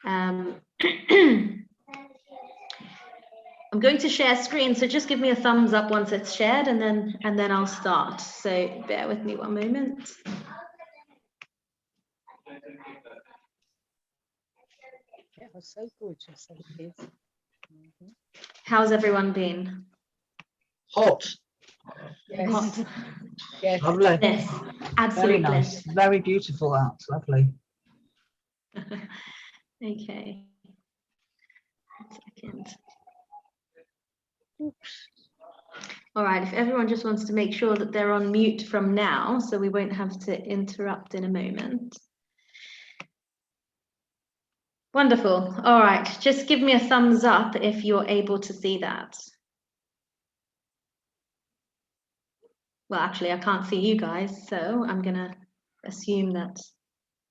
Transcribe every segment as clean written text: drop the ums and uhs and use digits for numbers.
Um, I'm going to share screen, so just give me a thumbs up once it's shared, and then I'll start. So bear with me one moment. It was so gorgeous, thank you. How's everyone been? Hot. Yes. Hot. Yes. Lovely. Bliss. Absolute Very nice. bliss. Very beautiful out. Lovely. Okay. 1 second. Oops. All right, if everyone just wants to make sure that they're on mute from now, so we won't have to interrupt in a moment. Wonderful. All right, just give me a thumbs up if you're able to see that. Well, actually, I can't see you guys, so I'm gonna assume that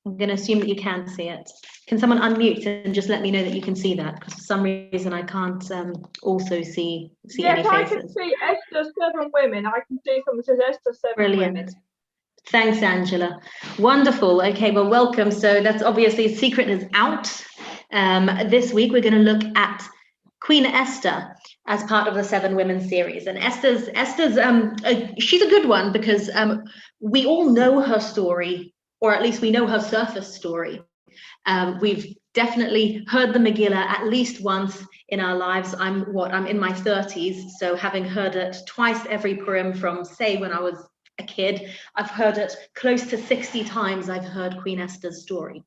you can see it. Can someone unmute and just let me know that you can see that? Because for some reason I can't also see any Yes, I can faces. see Esther 7 women. I can see something that says Esther 7 Brilliant. women. Thanks, Angela. Wonderful. Okay, well, welcome. So that's obviously secret is out. This week we're going to look at Queen Esther as part of the 7 Women series, and Esther's she's a good one because we all know her story, or at least we know her surface story. We've definitely heard the Megillah at least once in our lives. I'm in my 30s, so having heard it twice every Purim from, say, when I was a kid, I've heard it close to 60 times. I've heard Queen Esther's story.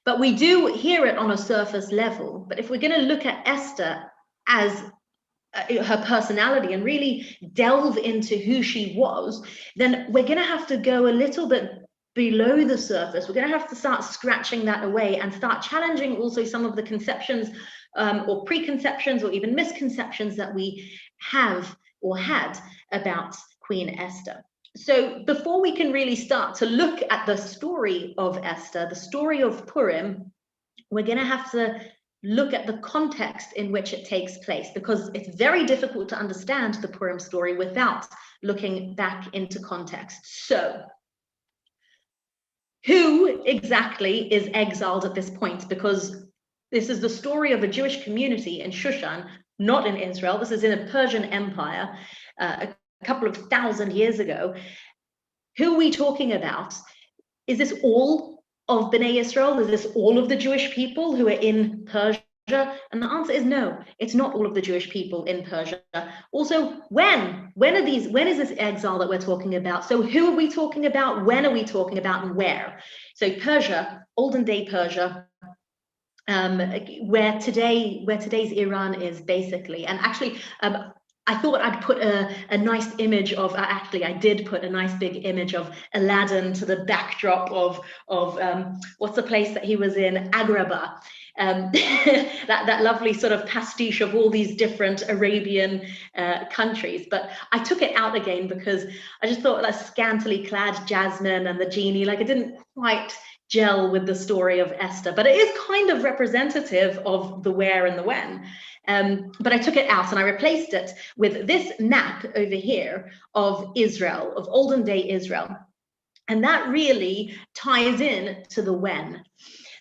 But we do hear it on a surface level. But if we're going to look at Esther as her personality and really delve into who she was, then we're going to have to go a little bit below the surface. We're going to have to start scratching that away and start challenging also some of the conceptions or preconceptions or even misconceptions that we have or had about Queen Esther. So before we can really start to look at the story of Esther, the story of Purim, we're going to have to look at the context in which it takes place, because it's very difficult to understand the Purim story without looking back into context. So who exactly is exiled at this point? Because this is the story of a Jewish community in Shushan, not in Israel. This is in a Persian Empire a couple of 1,000 years ago. Who are we talking about? Is this all of Bnei Israel? Is this all of the Jewish people who are in Persia? And the answer is no, it's not all of the Jewish people in Persia. Also, when is this exile that we're talking about? So who are we talking about? When are we talking about, and where? So Persia, olden day Persia, where today's Iran is basically. And actually, I thought I'd put a nice image of, actually I did put a nice big image of Aladdin to the backdrop of what's the place that he was in, Agrabah. That lovely sort of pastiche of all these different Arabian countries. But I took it out again because I just thought that scantily clad Jasmine and the genie, like it didn't quite gel with the story of Esther, but it is kind of representative of the where and the when. But I took it out and I replaced it with this map over here of Israel, of olden day Israel. And that really ties in to the when.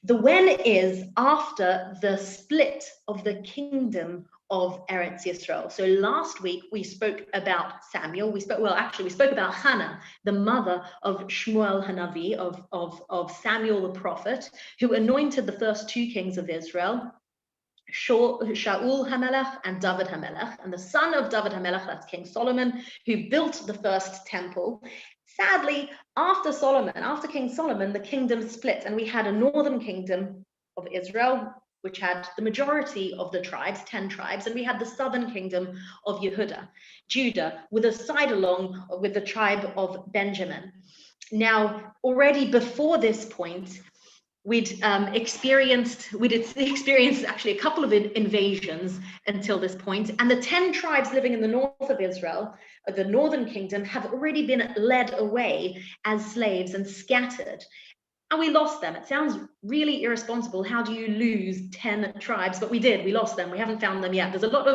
The when is after the split of the kingdom of Eretz Yisrael. So last week we spoke about Samuel. We spoke about Hannah, the mother of Shmuel Hanavi, of Samuel the prophet, who anointed the first 2 kings of Israel, Shaul HaMelech and David HaMelech. And the son of David HaMelech, that's King Solomon, who built the first temple. Sadly, after King Solomon, the kingdom split, and we had a northern kingdom of Israel, which had the majority of the tribes, 10 tribes, and we had the southern kingdom of Judah, with a side along with the tribe of Benjamin. Now, already before this point, we'd experienced actually a couple of invasions until this point, and the 10 tribes living in the north of Israel, the northern kingdom, have already been led away as slaves and scattered. and we lost them. It sounds really irresponsible. How do you lose 10 tribes? But we did. We lost them. We haven't found them yet. There's a lot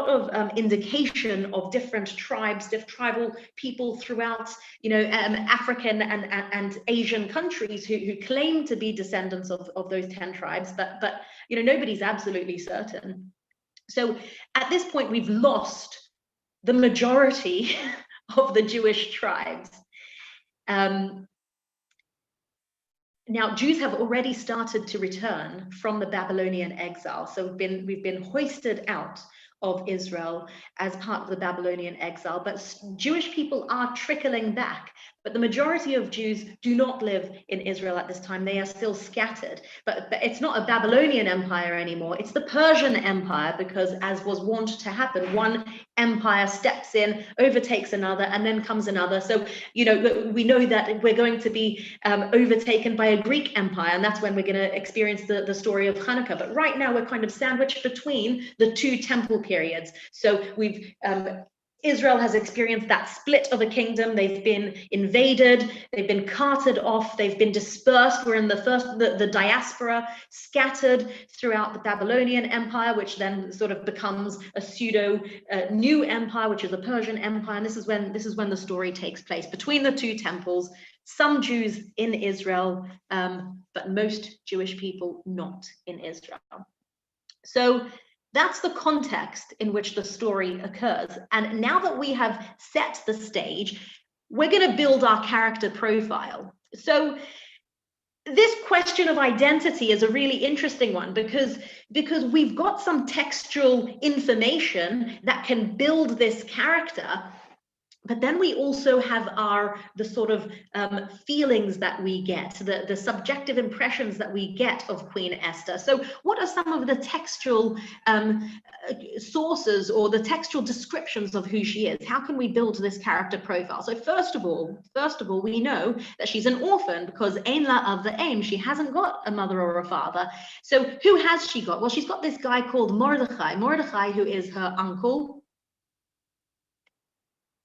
of indication of different tribes, different tribal people throughout, African and Asian countries who claim to be descendants of those 10 tribes. But nobody's absolutely certain. So at this point, we've lost the majority of the Jewish tribes. Now, Jews have already started to return from the Babylonian exile. So we've been hoisted out of Israel as part of the Babylonian exile, but Jewish people are trickling back. But the majority of Jews do not live in Israel at this time. They are still scattered. But it's not a Babylonian empire anymore. It's the Persian Empire, because as was wont to happen, one empire steps in, overtakes another, and then comes another. So, we know that we're going to be overtaken by a Greek empire, and that's when we're going to experience the story of Hanukkah. But right now, we're kind of sandwiched between the two temple periods. So Israel has experienced that split of a kingdom. They've been invaded, they've been carted off, they've been dispersed. We're in the diaspora, scattered throughout the Babylonian Empire, which then sort of becomes a pseudo new empire, which is the Persian Empire. And this is when the story takes place between the two temples. Some Jews in Israel, but most Jewish people not in Israel. So that's the context in which the story occurs. And now that we have set the stage, we're going to build our character profile. So this question of identity is a really interesting one because we've got some textual information that can build this character. But then we also have the sort of feelings that we get, the subjective impressions that we get of Queen Esther. So what are some of the textual sources or the textual descriptions of who she is? How can we build this character profile? So first of all, we know that she's an orphan because Ein la av v'em, she hasn't got a mother or a father. So who has she got? Well, she's got this guy called Mordechai, who is her uncle.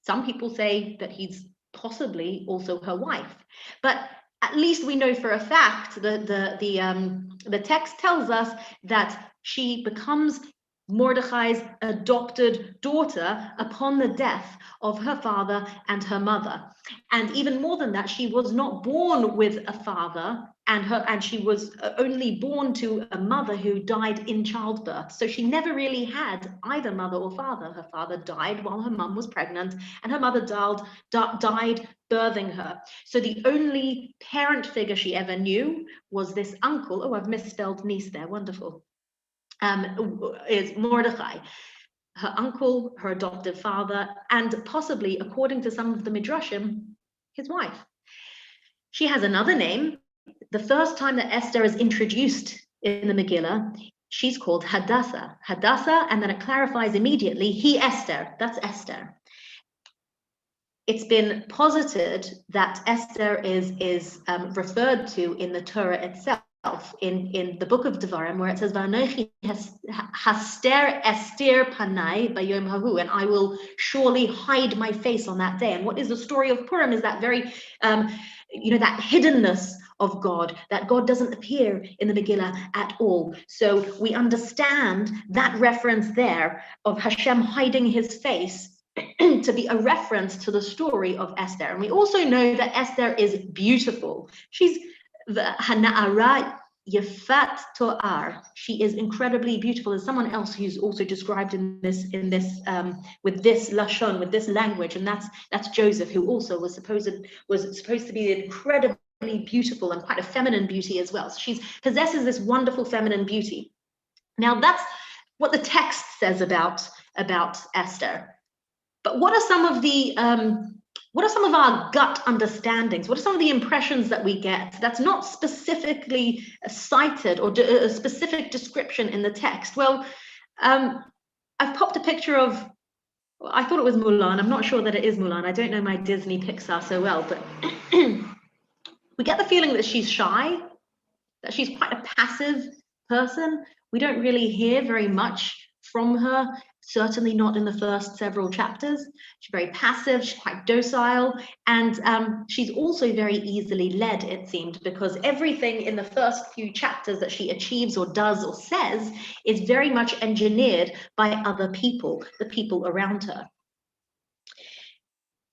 Some people say that he's possibly also her wife, but at least we know for a fact that the text tells us that she becomes Mordechai's adopted daughter upon the death of her father and her mother. And even more than that, she was not born with a father, and she was only born to a mother who died in childbirth. So she never really had either mother or father. Her father died while her mum was pregnant, and her mother died birthing her. So the only parent figure she ever knew was this uncle. Oh, I've misspelled niece there. Wonderful. Is Mordechai, her uncle, her adoptive father, and possibly, according to some of the midrashim, his wife. She has another name. The first time that Esther is introduced in the Megillah, she's called Hadassah. Hadassah, and then it clarifies immediately, he Esther, that's Esther. It's been posited that Esther is referred to in the Torah itself, in the book of Devarim, where it says, "Va'anochi haster Esther panai bayom hahu," and I will surely hide my face on that day. And what is the story of Purim is that very, that hiddenness of God, that God doesn't appear in the Megillah at all. So we understand that reference there of Hashem hiding his face to be a reference to the story of Esther. And we also know that Esther is beautiful. She's the Hana'ara Yefat To'ar. She is incredibly beautiful. There's someone else who's also described in this with this lashon, with this language, and that's Joseph, who also was supposed to be incredibly beautiful and quite a feminine beauty as well. So she possesses this wonderful feminine beauty. Now that's what the text says about Esther. But what are some of our gut understandings? What are some of the impressions that we get that's not specifically cited or a specific description in the text? Well, I've popped a picture of, I thought it was Mulan. I'm not sure that it is Mulan. I don't know my Disney Pixar so well, but we get the feeling that she's shy, that she's quite a passive person. We don't really hear very much from her, certainly not in the first several chapters. She's very passive, she's quite docile, and she's also very easily led, it seemed, because everything in the first few chapters that she achieves or does or says is very much engineered by other people, the people around her.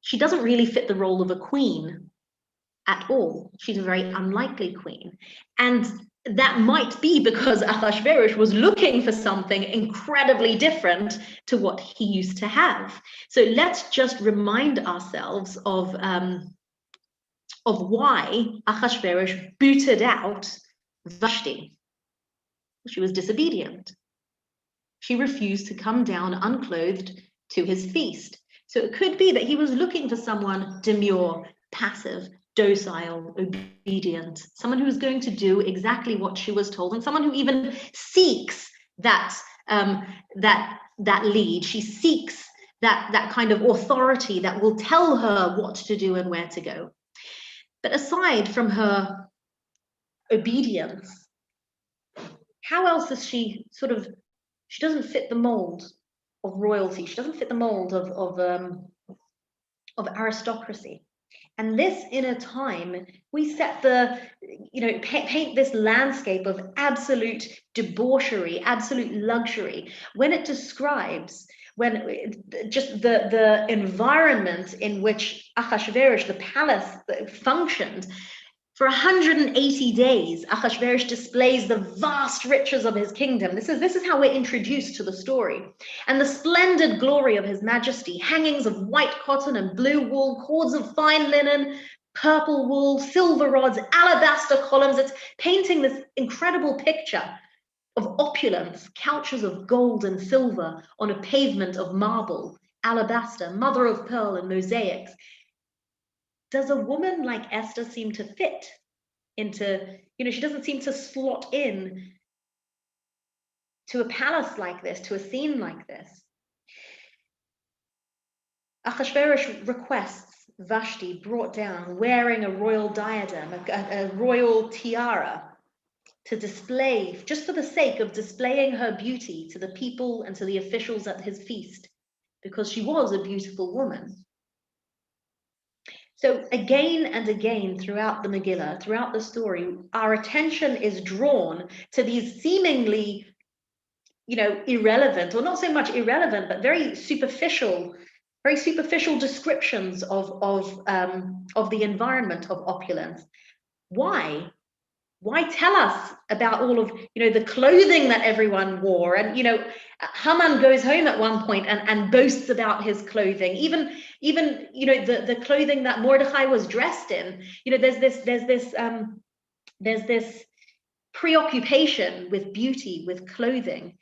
She doesn't really fit the role of a queen at all. She's a very unlikely queen. And that might be because Ahasuerus was looking for something incredibly different to what he used to have. So let's just remind ourselves of why Ahasuerus booted out Vashti. She was disobedient. She refused to come down unclothed to his feast. So it could be that he was looking for someone demure, passive, docile, obedient, someone who was going to do exactly what she was told, and someone who even seeks that lead. She seeks that kind of authority that will tell her what to do and where to go. But aside from her obedience, how else is she she doesn't fit the mold of royalty. She doesn't fit the mold of aristocracy. And this, in a time, we set paint this landscape of absolute debauchery, absolute luxury, when it describes just the environment in which Ahasuerus, the palace, functioned. For 180 days, Ahasuerus displays the vast riches of his kingdom. This is how we're introduced to the story. And the splendid glory of his majesty, hangings of white cotton and blue wool, cords of fine linen, purple wool, silver rods, alabaster columns. It's painting this incredible picture of opulence, couches of gold and silver on a pavement of marble, alabaster, mother of pearl and mosaics. Does a woman like Esther seem to fit into, she doesn't seem to slot in to a palace like this, to a scene like this. Ahasuerus requests Vashti brought down wearing a royal diadem, a royal tiara, to display, just for the sake of displaying her beauty to the people and to the officials at his feast, because she was a beautiful woman. So again and again throughout the Megillah, throughout the story, our attention is drawn to these seemingly, irrelevant, or not so much irrelevant, but very superficial descriptions of the environment of opulence. Why? Why tell us about all of, the clothing that everyone wore? And, Haman goes home at one point and boasts about his clothing, even the clothing that Mordecai was dressed in. There's this preoccupation with beauty, with clothing.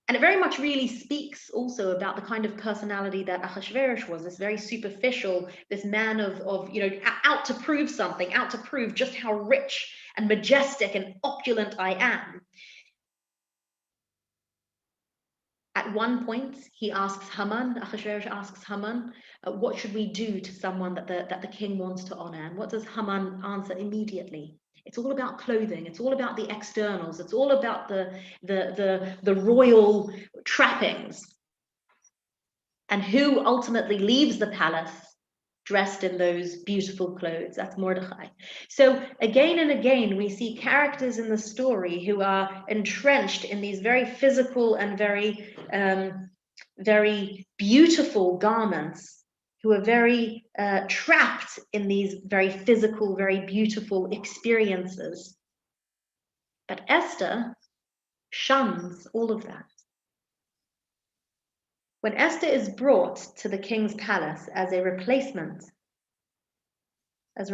And it very much really speaks also about the kind of personality that Ahasuerus was, this very superficial, this man of out to prove something, out to prove just how rich and majestic and opulent I am. At one point, Ahasuerus asks Haman, what should we do to someone that the king wants to honor? And what does Haman answer immediately? It's all about clothing. It's all about the externals. It's all about the royal trappings. And who ultimately leaves the palace dressed in those beautiful clothes? That's Mordecai. So again and again, we see characters in the story who are entrenched in these very physical and very, very beautiful garments, who are very trapped in these very physical, very beautiful experiences. But Esther shuns all of that. When Esther is brought to the king's palace as a replacement of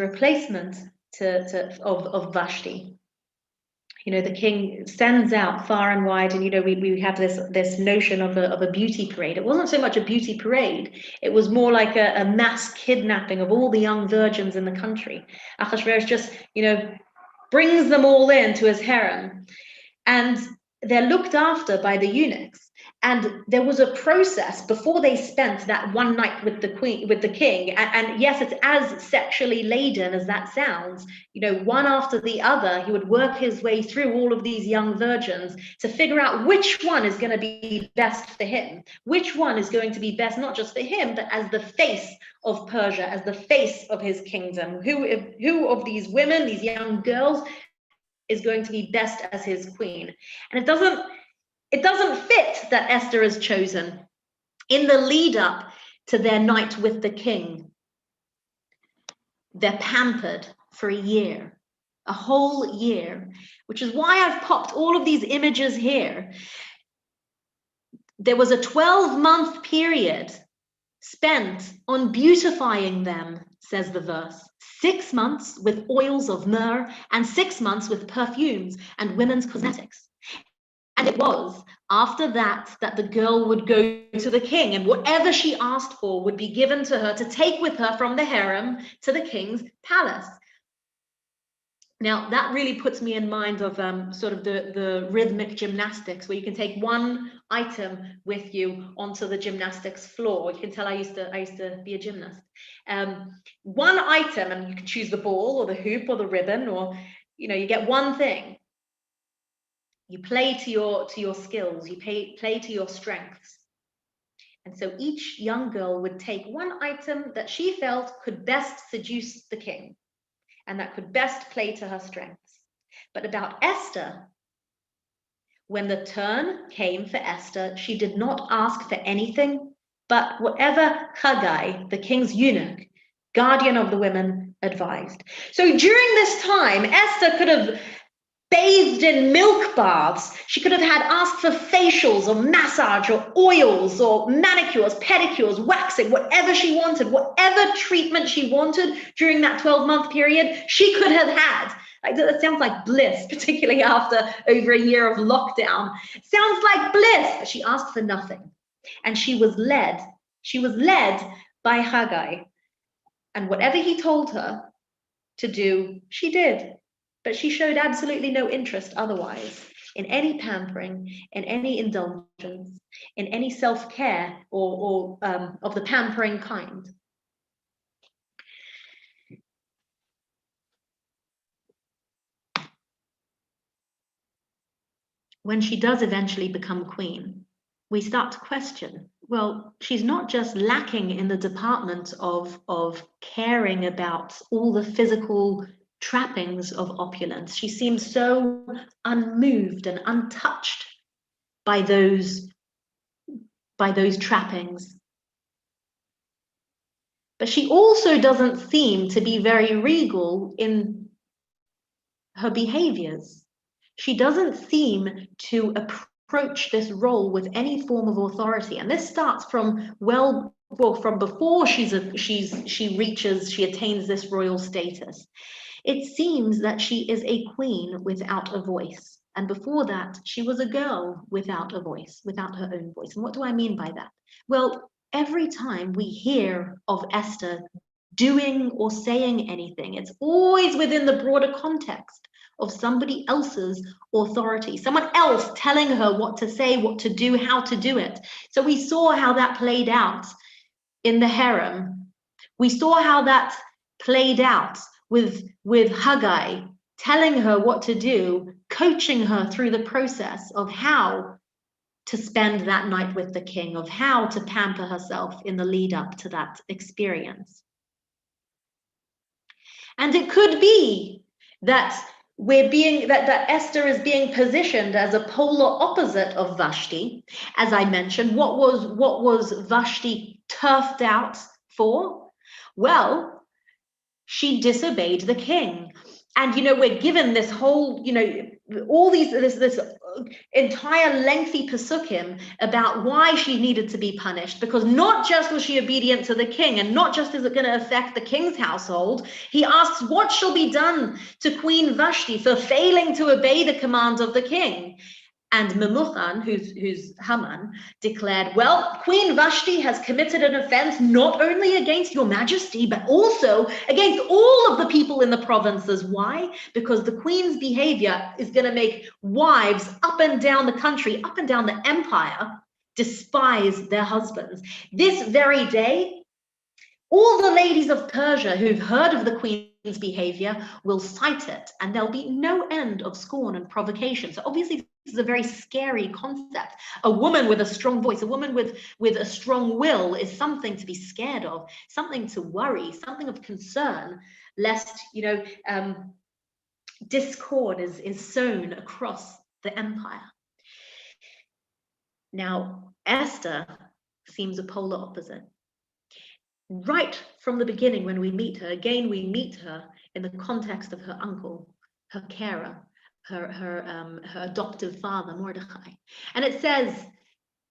Vashti, the king sends out far and wide, and we have this notion of a beauty parade. It wasn't so much a beauty parade; it was more like a mass kidnapping of all the young virgins in the country. Ahasuerus just brings them all into his harem, and they're looked after by the eunuchs. And there was a process before they spent that one night with the queen, with the king. And yes, it's as sexually laden as that sounds. You know, one after the other, he would work his way through all of these young virgins to figure out which one is going to be best for him, which one is going to be best not just for him, but as the face of Persia, as the face of his kingdom. Who of these women, these young girls, is going to be best as his queen? And it doesn't fit that Esther is chosen in the lead up to their night with the king. They're pampered for a year, a whole year, which is why I've popped all of these images here. There was a 12-month period spent on beautifying them, says the verse. 6 months with oils of myrrh and 6 months with perfumes and women's cosmetics. And it was after that that the girl would go to the king, and whatever she asked for would be given to her to take with her from the harem to the king's palace. Now, that really puts me in mind of sort of the rhythmic gymnastics, where you can take one item with you onto the gymnastics floor. You can tell I used to be a gymnast. One item, and you can choose the ball or the hoop or the ribbon, or, you know, you get one thing. You play to your skills, you play to your strengths. And so each young girl would take one item that she felt could best seduce the king and that could best play to her strengths. But about Esther, when the turn came for Esther, she did not ask for anything but whatever Haggai, the king's eunuch, guardian of the women, advised. So during this time, Esther could have bathed in milk baths. She could have had asked for facials or massage or oils or manicures, pedicures, waxing, whatever she wanted, whatever treatment she wanted during that 12-month period, she could have had. Like, that sounds like bliss, particularly after over a year of lockdown. Sounds like bliss, but she asked for nothing. And she was led by Haggai. And whatever he told her to do, she did. But she showed absolutely no interest otherwise in any pampering, in any indulgence, in any self-care or of the pampering kind. When she does eventually become queen, we start to question, well, she's not just lacking in the department of caring about all the physical trappings of opulence. She seems so unmoved and untouched by those trappings. But she also doesn't seem to be very regal in her behaviors. She doesn't seem to approach this role with any form of authority. And this starts from from before she attains this royal status. It seems that she is a queen without a voice. And before that, she was a girl without a voice, without her own voice. And what do I mean by that? Well, every time we hear of Esther doing or saying anything, it's always within the broader context of somebody else's authority, someone else telling her what to say, what to do, how to do it. So we saw how that played out in the harem. We saw how that played out with Haggai, telling her what to do, coaching her through the process of how to spend that night with the king, of how to pamper herself in the lead up to that experience. And it could be that that Esther is being positioned as a polar opposite of Vashti. As I mentioned, what was Vashti turfed out for? Well, she disobeyed the king. And, you know, we're given this whole, you know, all these, this entire lengthy pasukim about why she needed to be punished, because not just was she obedient to the king, and not just is it going to affect the king's household. He asks, what shall be done to Queen Vashti for failing to obey the commands of the king? And Memucan, who's Haman, declared, well, Queen Vashti has committed an offense not only against your majesty, but also against all of the people in the provinces. Why? Because the queen's behavior is going to make wives up and down the country, up and down the empire, despise their husbands. This very day, all the ladies of Persia who've heard of the queen's behavior will cite it, and there'll be no end of scorn and provocation. So obviously, this is a very scary concept. A woman with a strong voice, a woman with a strong will is something to be scared of, something to worry, something of concern, lest, discord is sown across the empire. Now, Esther seems a polar opposite. Right from the beginning, when we meet her, again, we meet her in the context of her uncle, her carer, her adoptive father, Mordecai. And it says,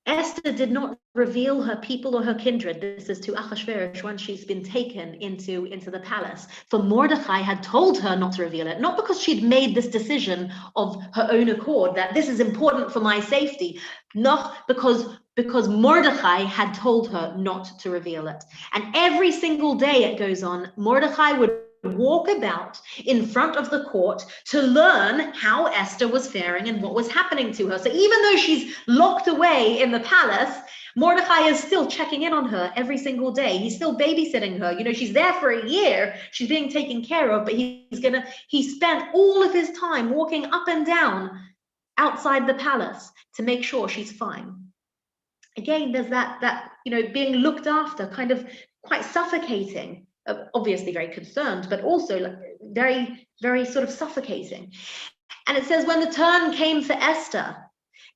Esther did not reveal her people or her kindred. This is to Ahasuerus once she's been taken into the palace. For Mordecai had told her not to reveal it, not because she'd made this decision of her own accord, that this is important for my safety, not because Mordecai had told her not to reveal it. And every single day it goes on, Mordecai would walk about in front of the court to learn how Esther was faring and what was happening to her. So even though she's locked away in the palace, Mordecai is still checking in on her every single day. He's still babysitting her. She's there for a year. She's being taken care of, but he spent all of his time walking up and down outside the palace to make sure she's fine. Again, there's that being looked after, kind of quite suffocating. Obviously very concerned, but also like very, very sort of suffocating. And it says, when the turn came for Esther,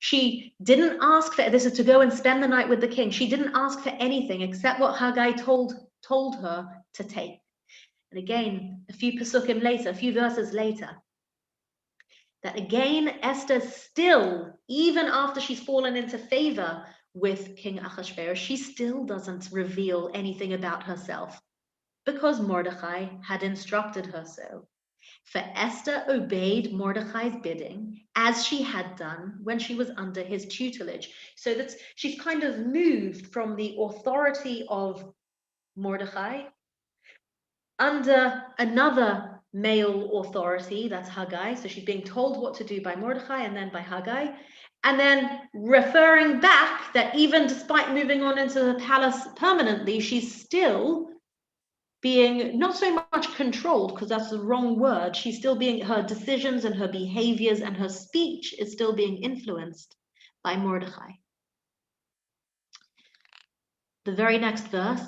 she didn't ask for, this is to go and spend the night with the king. She didn't ask for anything except what Haggai told her to take. And again, a few pasukim later, a few verses later, that again, Esther still, even after she's fallen into favor with King Ahasuerus, she still doesn't reveal anything about herself, because Mordecai had instructed her so. For Esther obeyed Mordecai's bidding, as she had done when she was under his tutelage. So that she's kind of moved from the authority of Mordecai under another male authority, that's Haggai. So she's being told what to do by Mordecai and then by Haggai. And then referring back that even despite moving on into the palace permanently, she's still being not so much controlled, because that's the wrong word. She's still being, her decisions and her behaviors and her speech is still being influenced by Mordecai. The very next verse,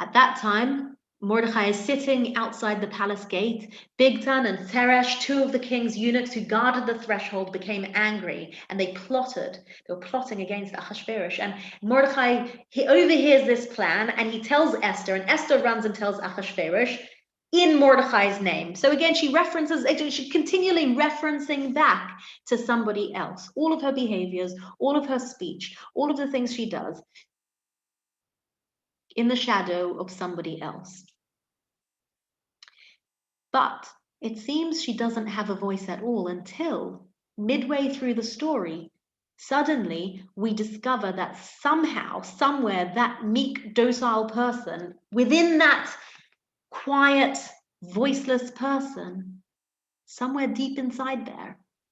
at that time, Mordecai is sitting outside the palace gate. Bigtan and Teresh, two of the king's eunuchs who guarded the threshold, became angry, and they plotted. They were plotting against Ahasuerus. And Mordecai, he overhears this plan, and he tells Esther, and Esther runs and tells Ahasuerus in Mordecai's name. So again, she's continually referencing back to somebody else. All of her behaviors, all of her speech, all of the things she does in the shadow of somebody else. But it seems she doesn't have a voice at all until midway through the story, suddenly we discover that somehow, somewhere, that meek, docile person, within that quiet, voiceless person, somewhere deep inside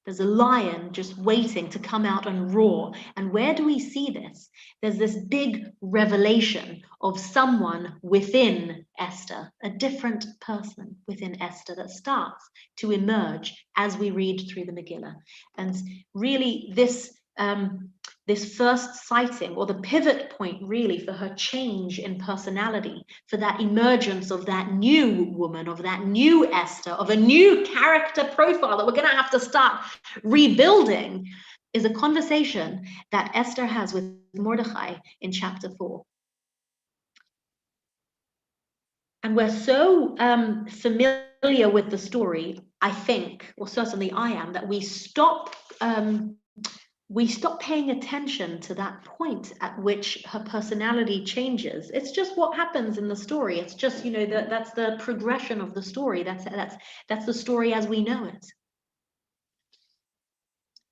there's a lion just waiting to come out and roar. And where do we see this? There's this big revelation of someone within Esther, a different person within Esther that starts to emerge as we read through the Megillah. And really this first sighting, or the pivot point really for her change in personality, for that emergence of that new woman, of that new Esther, of a new character profile that we're going to have to start rebuilding, is a conversation that Esther has with Mordecai in chapter 4. And we're so familiar with the story, I think, or certainly I am, that we stop paying attention to that point at which her personality changes. It's just what happens in the story. It's just, that's the progression of the story. That's the story as we know it.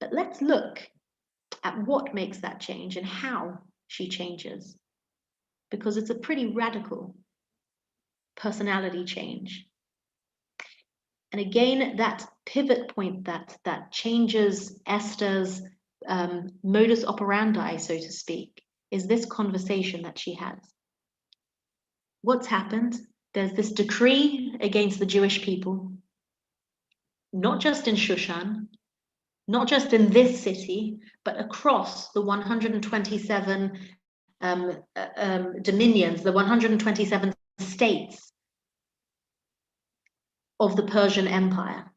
But let's look at what makes that change and how she changes, because it's a pretty radical personality change. And again, that pivot point that changes Esther's modus operandi, so to speak, is this conversation that she has. What's happened? There's this decree against the Jewish people, not just in Shushan, not just in this city, but across the 127 dominions, the 127 states of the Persian Empire.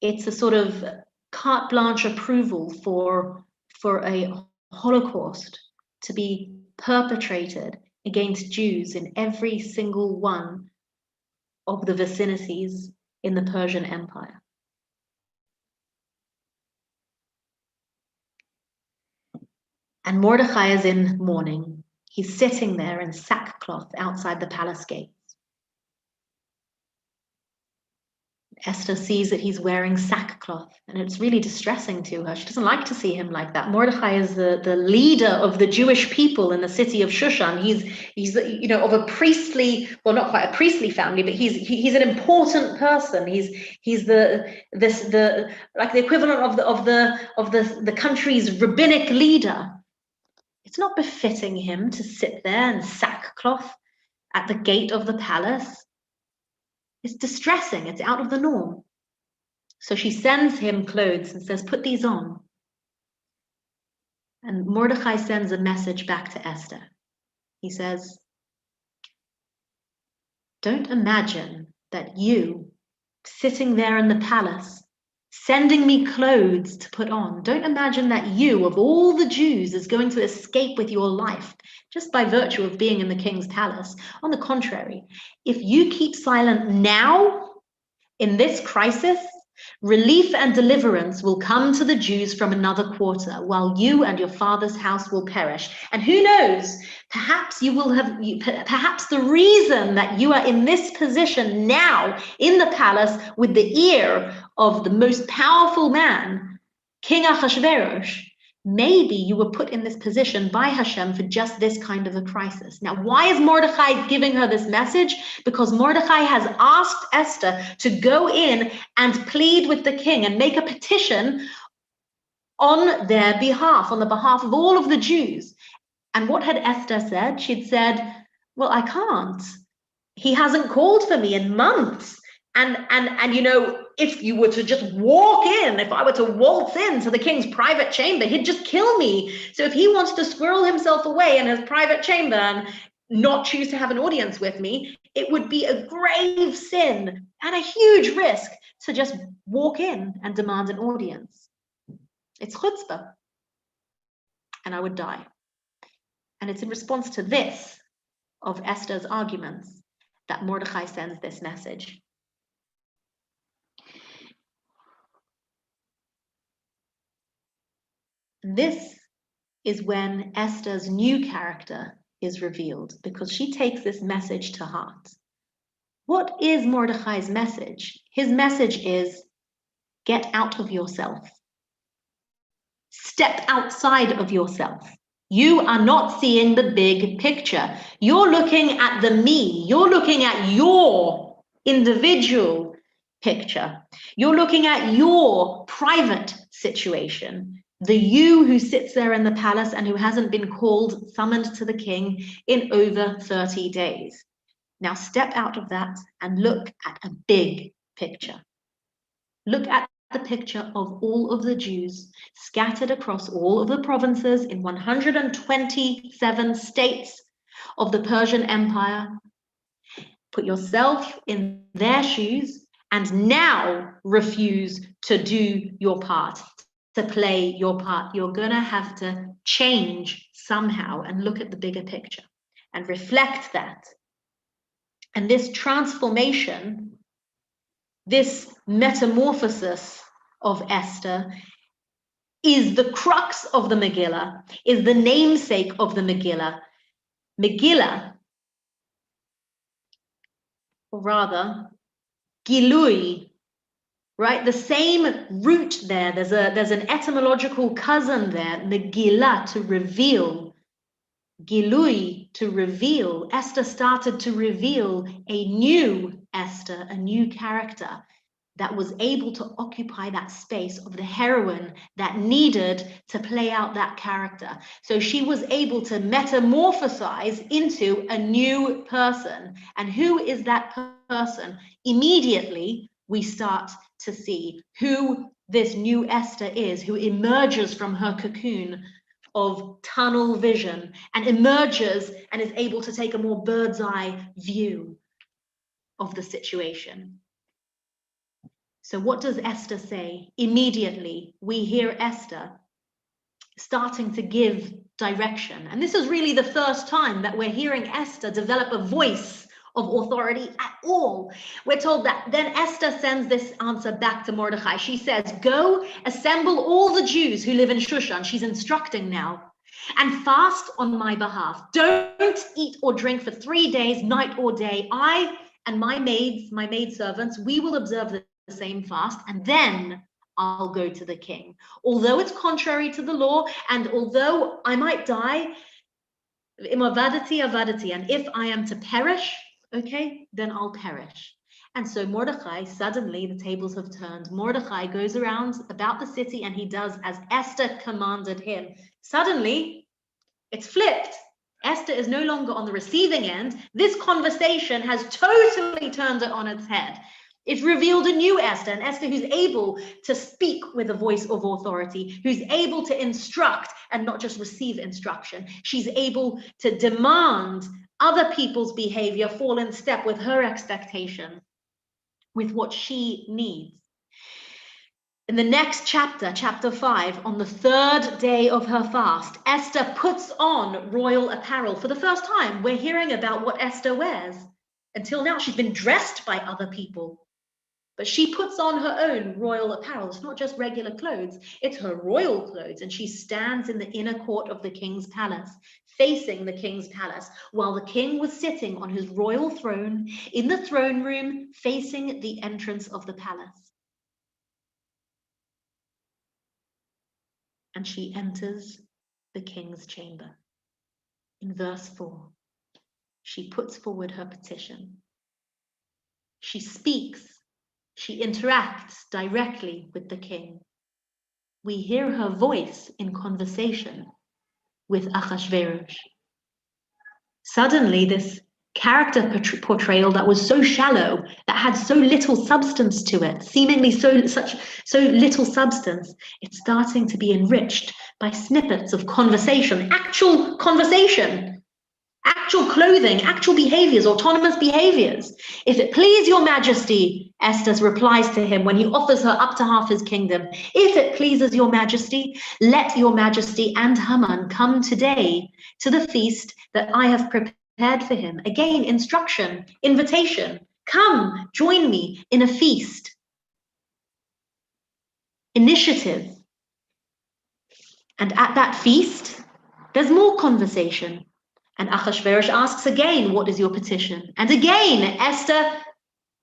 It's a sort of carte blanche approval for a Holocaust to be perpetrated against Jews in every single one of the vicinities in the Persian Empire. And Mordecai is in mourning. He's sitting there in sackcloth outside the palace gates. Esther sees that he's wearing sackcloth, and it's really distressing to her. She doesn't like to see him like that. Mordecai is the leader of the Jewish people in the city of Shushan. He's of a priestly, well, not quite a priestly family, but he's an important person. He's the equivalent of the country's rabbinic leader. It's not befitting him to sit there in sackcloth at the gate of the palace. It's distressing. It's out of the norm. So she sends him clothes and says, put these on. And Mordecai sends a message back to Esther. He says, don't imagine that you, sitting there in the palace, sending me clothes to put on, don't imagine that you, of all the Jews, is going to escape with your life just by virtue of being in the king's palace. On the contrary, if you keep silent now, in this crisis, relief and deliverance will come to the Jews from another quarter, while you and your father's house will perish. And who knows, perhaps perhaps the reason that you are in this position now in the palace with the ear of the most powerful man, King Ahasuerus, maybe you were put in this position by Hashem for just this kind of a crisis. Now, why is Mordecai giving her this message? Because Mordecai has asked Esther to go in and plead with the king and make a petition on their behalf, on the behalf of all of the Jews. And what had Esther said? She'd said, well, I can't. He hasn't called for me in months. And if you were to just walk in, if I were to waltz into the king's private chamber, he'd just kill me. So if he wants to squirrel himself away in his private chamber and not choose to have an audience with me, it would be a grave sin and a huge risk to just walk in and demand an audience. It's chutzpah. And I would die. And it's in response to this, of Esther's arguments, that Mordecai sends this message. This is when Esther's new character is revealed, because she takes this message to heart. What is Mordecai's message? His message is, get out of yourself. Step outside of yourself. You are not seeing the big picture. You're looking at the me. You're looking at your individual picture. You're looking at your private situation. The you who sits there in the palace and who hasn't been summoned to the king in over 30 days. Now step out of that and look at a big picture. Look at the picture of all of the Jews scattered across all of the provinces in 127 states of the Persian Empire. Put yourself in their shoes and now refuse to do your part, to play your part. You're going to have to change somehow and look at the bigger picture and reflect that. And this transformation, this metamorphosis of Esther is the crux of the Megillah, is the namesake of the Megillah. Megillah, or rather, Gilui, right? The same root there. There's an etymological cousin there. Megillah, to reveal. Gilui, to reveal. Esther started to reveal a new Esther, a new character. that was able to occupy that space of the heroine that needed to play out that character. So she was able to metamorphosize into a new person. And who is that person? Immediately, we start to see who this new Esther is, who emerges from her cocoon of tunnel vision and emerges and is able to take a more bird's eye view of the situation. So what does Esther say? Immediately, we hear Esther starting to give direction. And this is really the first time that we're hearing Esther develop a voice of authority at all. We're told that then Esther sends this answer back to Mordecai. She says, go assemble all the Jews who live in Shushan. She's instructing now. And fast on my behalf. Don't eat or drink for 3 days, night or day. I and my maidservants, we will observe the same fast, and then I'll go to the king. Although it's contrary to the law, and although I might die, avadati, and if I am to perish, okay, then I'll perish. And so Mordecai, suddenly the tables have turned. Mordecai goes around about the city and he does as Esther commanded him. Suddenly, it's flipped. Esther is no longer on the receiving end. This conversation has totally turned it on its head. It's revealed a new Esther, an Esther who's able to speak with a voice of authority, who's able to instruct and not just receive instruction. She's able to demand other people's behavior fall in step with her expectation, with what she needs. In the next chapter, chapter 5, on the 3rd day of her fast, Esther puts on royal apparel. For the first time, we're hearing about what Esther wears. Until now, she's been dressed by other people. But she puts on her own royal apparel. It's not just regular clothes, it's her royal clothes. And she stands in the inner court of the king's palace, facing the king's palace, while the king was sitting on his royal throne in the throne room, facing the entrance of the palace. And she enters the king's chamber. In verse 4, she puts forward her petition. She speaks. She interacts directly with the king. We hear her voice in conversation with Ahasuerus. Suddenly, this character portrayal that was so shallow, that had so little substance to it, seemingly so little substance, it's starting to be enriched by snippets of conversation, actual clothing, actual behaviors, autonomous behaviors. If it please your majesty, Esther replies to him when he offers her up to half his kingdom. If it pleases your majesty, let your majesty and Haman come today to the feast that I have prepared for him. Again, instruction, invitation. Come, join me in a feast. Initiative. And at that feast, there's more conversation. And Ahasuerus asks again, what is your petition? And again, Esther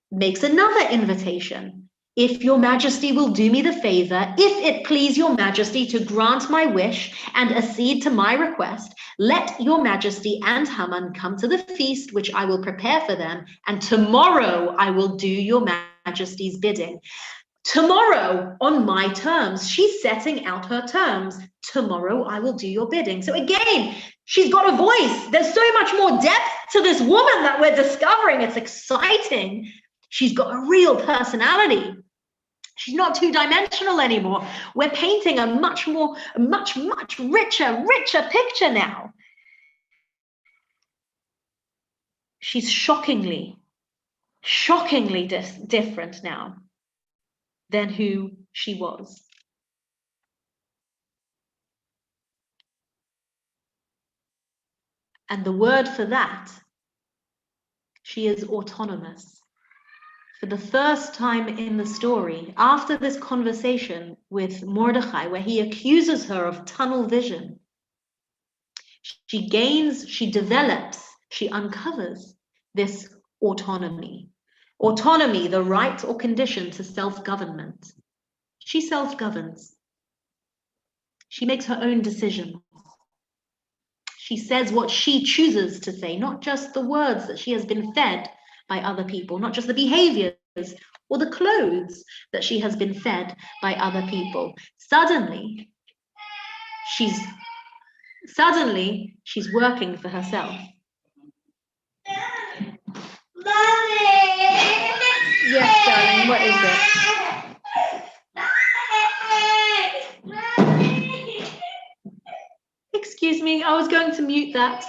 makes another invitation. If your majesty will do me the favor, if it please your majesty to grant my wish and accede to my request, let your majesty and Haman come to the feast which I will prepare for them, and tomorrow I will do your majesty's bidding. Tomorrow, on my terms. She's setting out her terms. Tomorrow I will do your bidding. So again, she's got a voice. There's so much more depth to this woman that we're discovering. It's exciting. She's got a real personality. She's not two-dimensional anymore. We're painting a much richer picture now. She's shockingly different now than who she was. And the word for that, she is autonomous. For the first time in the story, after this conversation with Mordecai, where he accuses her of tunnel vision, she develops, she uncovers this autonomy. Autonomy, the right or condition to self-government. She self-governs. She makes her own decisions. She says what she chooses to say, not just the words that she has been fed by other people, not just the behaviors or the clothes that she has been fed by other people. Suddenly, she's working for herself. Yes, darling, what is it? Excuse me, I was going to mute that.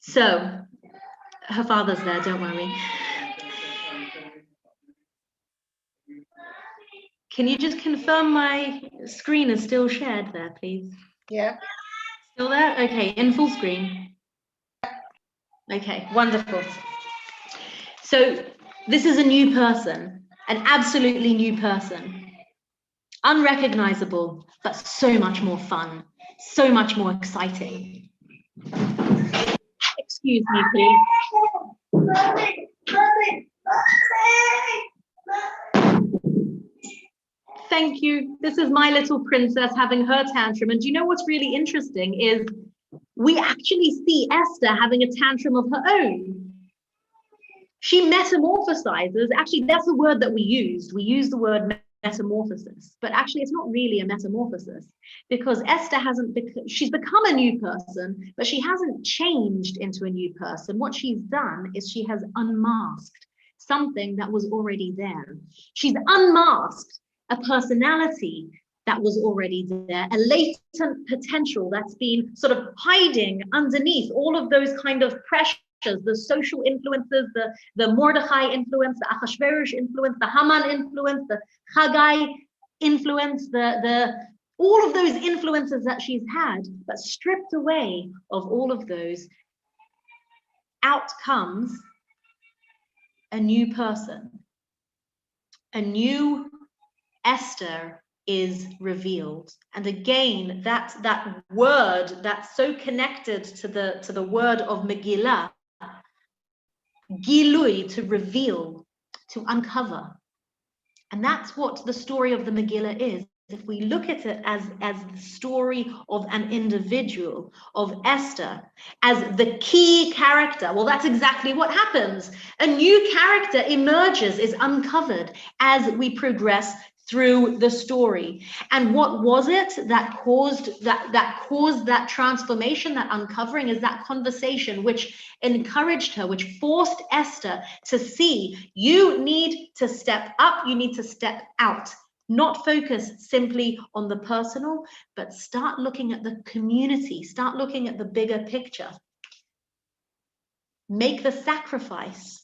So, her father's there, don't worry. Can you just confirm my screen is still shared there, please? Yeah. Still there? Okay, in full screen. Okay, wonderful. So this is a new person, an absolutely new person. Unrecognizable, but so much more fun, so much more exciting. Excuse me, please. Thank you. This is my little princess having her tantrum. And do you know what's really interesting is we actually see Esther having a tantrum of her own. She metamorphosizes. Actually, that's the word that we used. We use the word metamorphosis, but actually it's not really a metamorphosis because Esther she's become a new person, but she hasn't changed into a new person. What she's done is she has unmasked something that was already there. She's unmasked a personality that was already there, a latent potential that's been sort of hiding underneath all of those kind of pressures, the social influences, the Mordechai influence, the Achashverosh influence, the Haman influence, the Haggai influence, all of those influences that she's had, but stripped away of all of those, out comes a new person. A new Esther is revealed. And again, that word that's so connected to the word of Megillah, Gilui, to reveal, to uncover. And that's what the story of the Megillah is. If we look at it as the story of an individual, of Esther, as the key character, well, that's exactly what happens. A new character emerges, is uncovered as we progress through the story. And what was it that caused that transformation, that uncovering, is that conversation which encouraged her, which forced Esther to see, you need to step up, you need to step out, not focus simply on the personal, but start looking at the community, start looking at the bigger picture. Make the sacrifice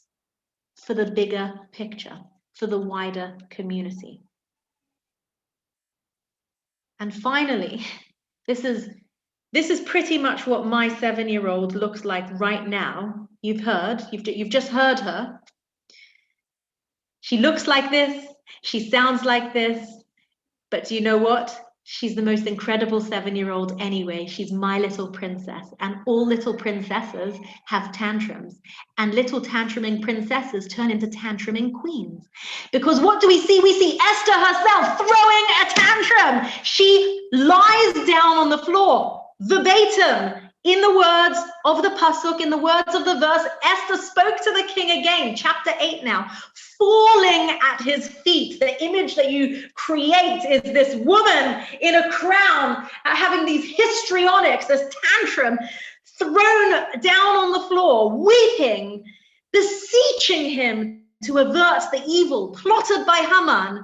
for the bigger picture, for the wider community. And finally, this is pretty much what my 7-year-old looks like right now. You've just heard her. She looks like this, she sounds like this, but do you know what? She's the most incredible 7-year-old anyway. She's my little princess, and all little princesses have tantrums, and little tantruming princesses turn into tantruming queens. Because what do we see? We see Esther herself throwing a tantrum. She lies down on the floor, verbatim, in the words of the pasuk, in the words of the verse. Esther spoke to the king again, chapter 8 now, falling at his feet. The image that you create is this woman in a crown, having these histrionics, this tantrum, thrown down on the floor, weeping, beseeching him to avert the evil plotted by Haman,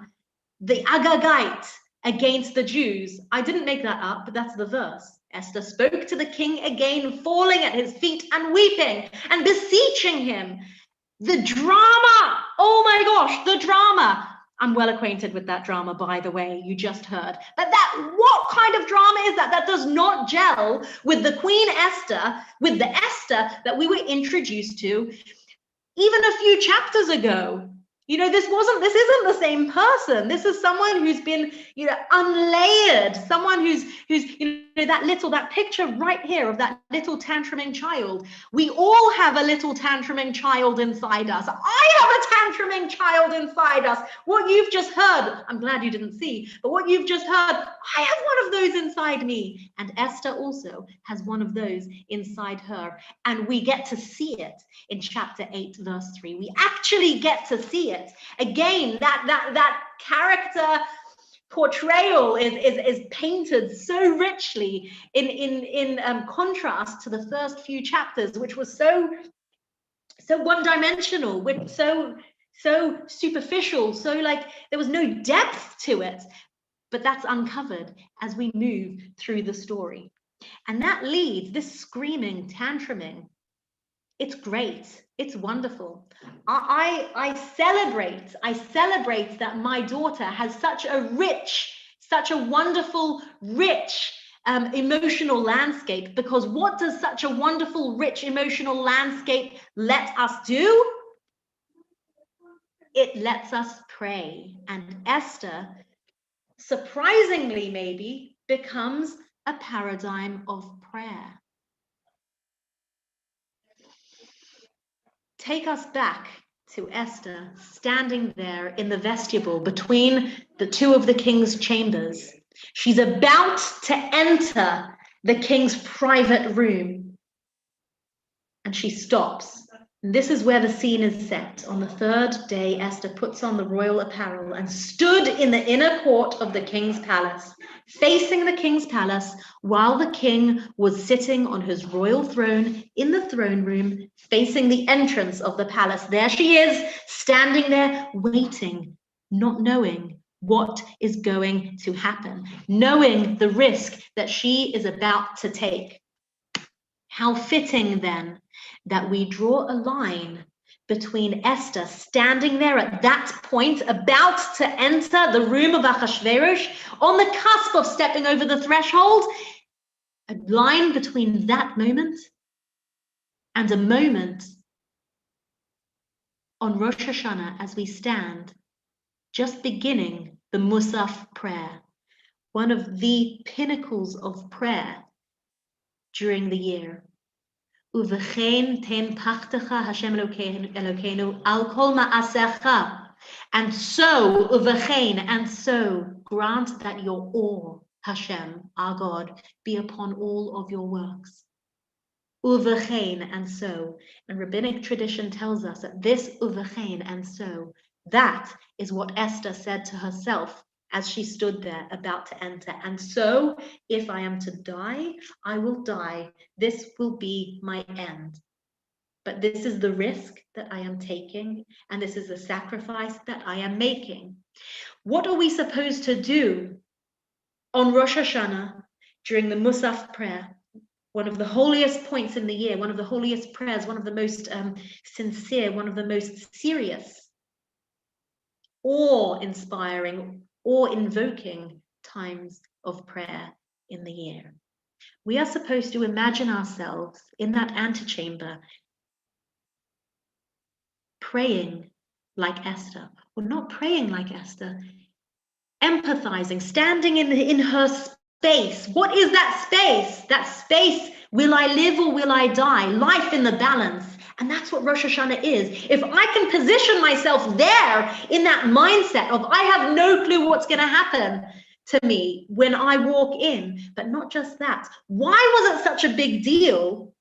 the Agagite, against the Jews. I didn't make that up, but that's the verse. Esther spoke to the king again, falling at his feet and weeping and beseeching him. The drama, oh my gosh, the drama. I'm well acquainted with that drama, by the way, you just heard. But what kind of drama is that? That does not gel with the Queen Esther, with the Esther that we were introduced to even a few chapters ago. You know, this isn't the same person. This is someone who's been, unlayered, someone who's that picture right here of that little tantruming child. We all have a little tantruming child inside us. I have a tantruming child inside us. What you've just heard, I'm glad you didn't see, but what you've just heard, I have one of those inside me. And Esther also has one of those inside her. And we get to see it in chapter 8, verse 3. We actually get to see it. Again, that character portrayal is painted so richly in contrast to the first few chapters, which was so one-dimensional, which so superficial, so like there was no depth to it. But that's uncovered as we move through the story. And that leads, this screaming, tantruming, it's great. It's wonderful. I celebrate that my daughter has such a wonderful, rich emotional landscape, because what does such a wonderful, rich emotional landscape let us do? It lets us pray. And Esther, surprisingly maybe, becomes a paradigm of prayer. Take us back to Esther standing there in the vestibule between the two of the king's chambers. She's about to enter the king's private room, and she stops. And this is where the scene is set. On the third day, Esther puts on the royal apparel and stood in the inner court of the king's palace, facing the king's palace, while the king was sitting on his royal throne in the throne room, facing the entrance of the palace. There she is, standing there, waiting, not knowing what is going to happen, knowing the risk that she is about to take. How fitting then that we draw a line between Esther standing there at that point, about to enter the room of Ahasuerus, on the cusp of stepping over the threshold, a line between that moment and a moment on Rosh Hashanah as we stand, just beginning the Musaf prayer, one of the pinnacles of prayer during the year. Uvechein ten pachtecha Hashem Elokeinu al kol ma'asecha. And so, uvechein, and so, grant that your awe, Hashem, our God, be upon all of your works. Uvechein, and so. And rabbinic tradition tells us that this uvechein, and so, that is what Esther said to herself as she stood there about to enter. And so, if I am to die, I will die. This will be my end. But this is the risk that I am taking, and this is the sacrifice that I am making. What are we supposed to do on Rosh Hashanah during the Musaf prayer? One of the holiest points in the year, one of the holiest prayers, one of the most sincere, one of the most serious, awe-inspiring, awe-invoking times of prayer in the year. We are supposed to imagine ourselves in that antechamber, praying like Esther, or not praying like Esther, empathizing, standing in her space. What is that space? That space, will I live or will I die? Life in the balance. And that's what Rosh Hashanah is. If I can position myself there in that mindset of I have no clue what's going to happen to me when I walk in, but not just that. Why was it such a big deal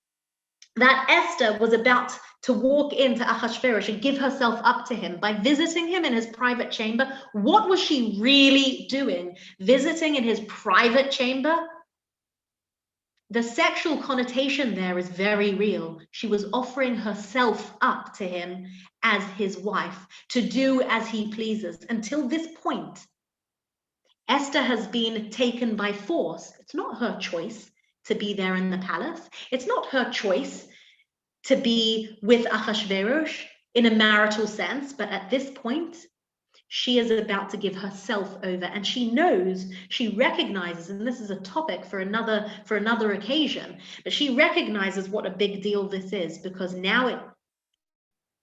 that Esther was about to walk into Ahasuerus and give herself up to him by visiting him in his private chamber? What was she really doing? Visiting in his private chamber? The sexual connotation there is very real. She was offering herself up to him as his wife, to do as he pleases. Until this point, Esther has been taken by force. It's not her choice to be there in the palace. It's not her choice to be with Ahasuerus in a marital sense, but at this point, she is about to give herself over, and she knows, she recognizes, and this is a topic for another occasion, but she recognizes what a big deal this is, because now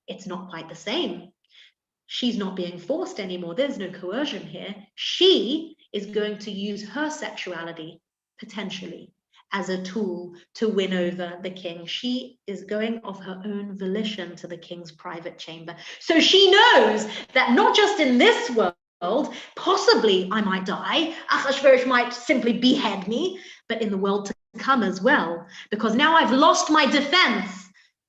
it's not quite the same. She's not being forced anymore. There's no coercion here. She is going to use her sexuality potentially, as a tool to win over the king. She is going of her own volition to the king's private chamber. So she knows that not just in this world, possibly I might die, Ahasuerus might simply behead me, but in the world to come as well, because now I've lost my defense.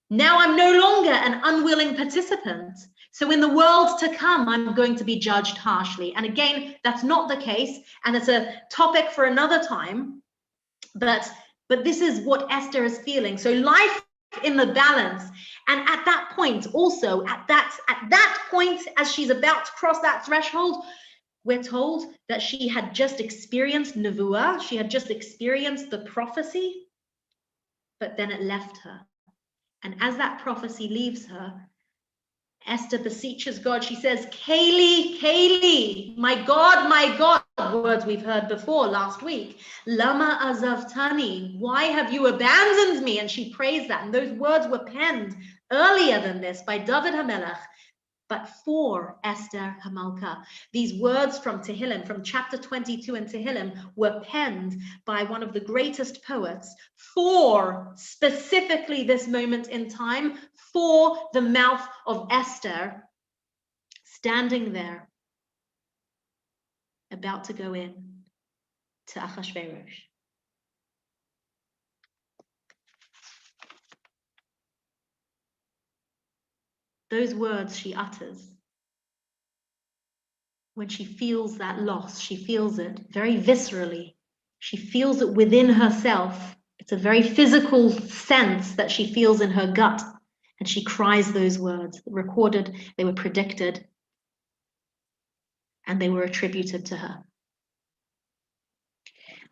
Now I'm no longer an unwilling participant. So in the world to come, I'm going to be judged harshly. And again, that's not the case, and it's a topic for another time. But this is what Esther is feeling. So life in the balance. And at that point, also at that point, as she's about to cross that threshold, we're told that she had just experienced nevuah. She had just experienced the prophecy, but then it left her. And as that prophecy leaves her, Esther beseeches God. She says, Kaylee, Kaylee, my God, words we've heard before last week. Lama azavtani, why have you abandoned me? And she prays that. And those words were penned earlier than this by David HaMelech, but for Esther Hamalka. These words from Tehillim, from chapter 22 in Tehillim, were penned by one of the greatest poets for specifically this moment in time, for the mouth of Esther, standing there, about to go in to Ahasuerus. Those words she utters when she feels that loss. She feels it very viscerally. She feels it within herself. It's a very physical sense that she feels in her gut, and she cries those words. Recorded, they were predicted, and they were attributed to her.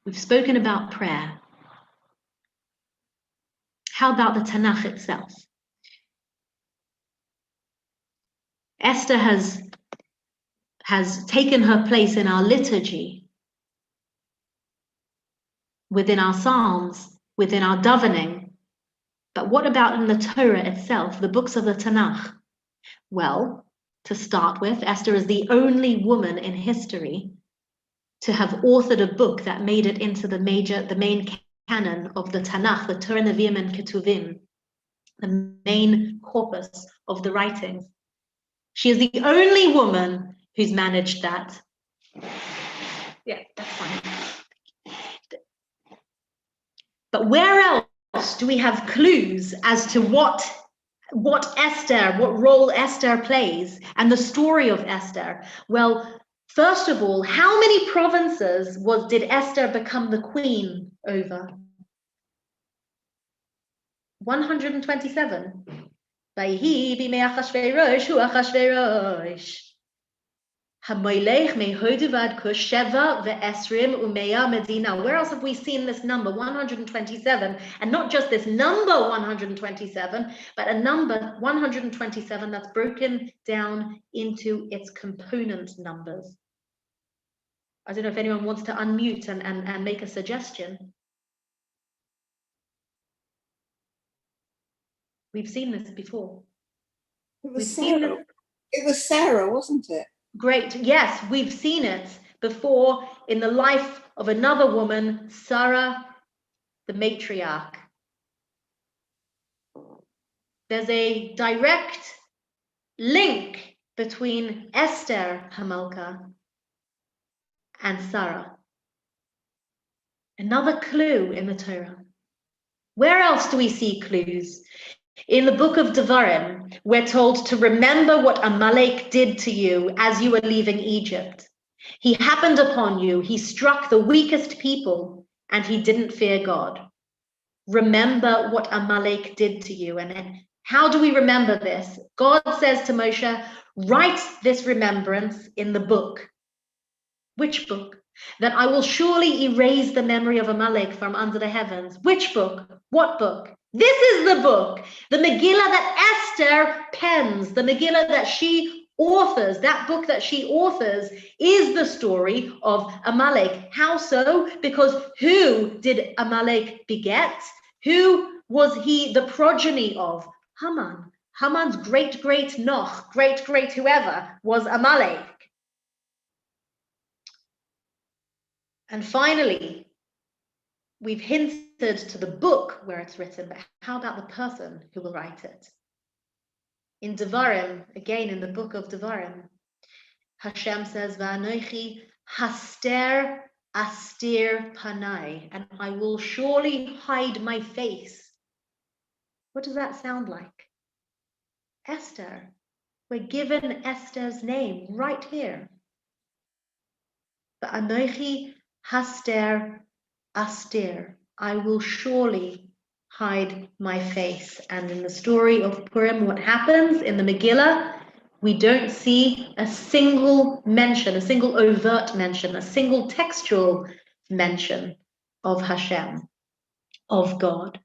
We've spoken about prayer. How about the Tanakh itself? Esther has taken her place in our liturgy, within our psalms, within our davening. But what about in the Torah itself, the books of the Tanakh? Well, to start with, Esther is the only woman in history to have authored a book that made it into the main canon of the Tanakh, the Torah, Nevi'im, and Ketuvim, the main corpus of the writings. She is the only woman who's managed that. Yeah, that's fine. But where else do we have clues as to what role Esther plays and the story of Esther? Well, first of all, how many provinces did Esther become the queen over? 127. Vayhi bimei Achashverosh hu Achashverosh. Hamoilech mehodu vad kush sheva ve'esrim umeya medina. Where else have we seen this number 127? And not just this number 127, but a number 127 that's broken down into its component numbers. I don't know if anyone wants to unmute and make a suggestion. We've seen this before. It was Sarah, wasn't it? Great. Yes, we've seen it before in the life of another woman, Sarah, the matriarch. There's a direct link between Esther Hamalka and Sarah. Another clue in the Torah. Where else do we see clues? In the book of Devarim, we're told to remember what Amalek did to you as you were leaving Egypt. He happened upon you, he struck the weakest people, and he didn't fear God. Remember what Amalek did to you. And how do we remember this? God says to Moshe, write this remembrance in the book. Which book? That I will surely erase the memory of Amalek from under the heavens. Which book? What book? This is the book, the Megillah that Esther pens, the Megillah that she authors. That book that she authors is the story of Amalek. How so? Because who did Amalek beget? Who was he the progeny of? Haman. Haman's great Noch, great whoever was Amalek. And finally, we've hinted to the book where it's written, but how about the person who will write it? In Devarim, again in the book of Devarim, Hashem says, Va'anochi haster astir panai, and I will surely hide my face. What does that sound like? Esther. We're given Esther's name right here. Va'anochi haster astir, I will surely hide my face. And in the story of Purim, what happens in the Megillah, we don't see a single mention, a single overt mention, a single textual mention of Hashem, of God.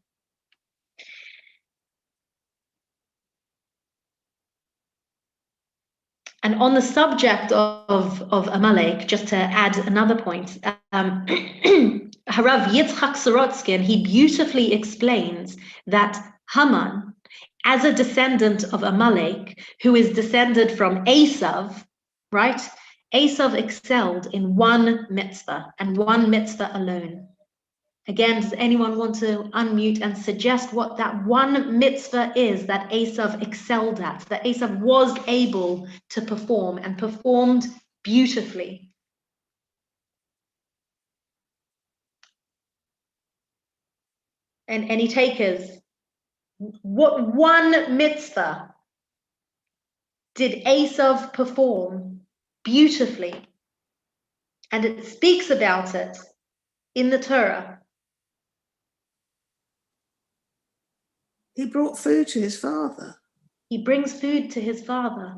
And on the subject of Amalek, just to add another point, Harav Yitzchak Sorotskin, he beautifully explains that Haman, as a descendant of Amalek, who is descended from Esav, right? Esav excelled in one mitzvah and one mitzvah alone. Again, does anyone want to unmute and suggest what that one mitzvah is that Esav excelled at, that Esav was able to perform and performed beautifully? And any takers? What one mitzvah did Esav perform beautifully? And it speaks about it in the Torah. He brought food to his father. He brings food to his father.